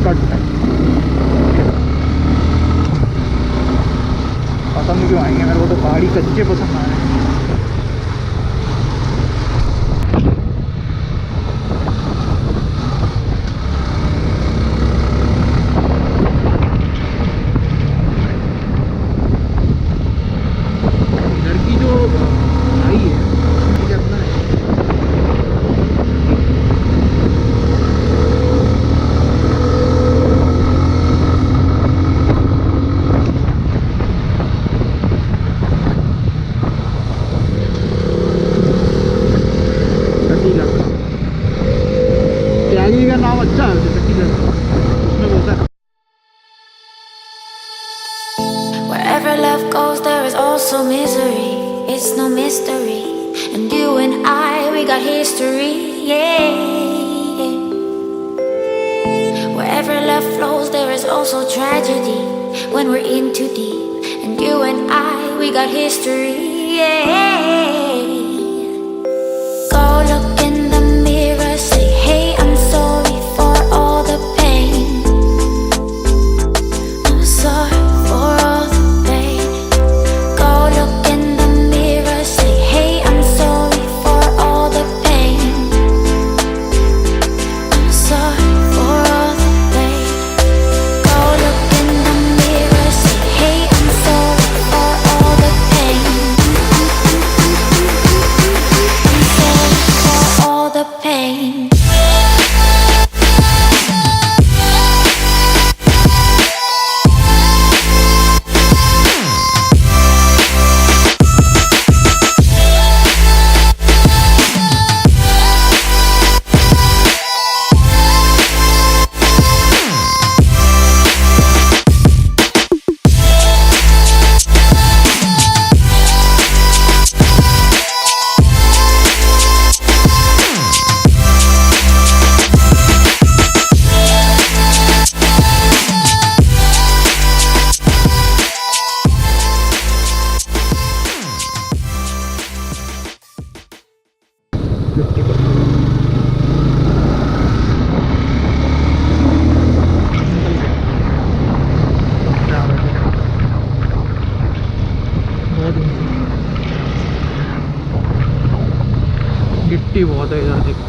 Cut है। पसंद क्यों आएंगे मेरे को तो पहाड़ी कच्चे पसंद आ रहे हैं। Wherever love goes, there is also misery. It's no mystery. And you and I, we got history. Yeah. Wherever love flows, there is also tragedy. When we're in too deep. And you and I, we got history. Yeah. Go look in the mirror, say, hey, I'm sorry for all the pain. I'm sorry. गिट्टी बहुत है इधर, देखो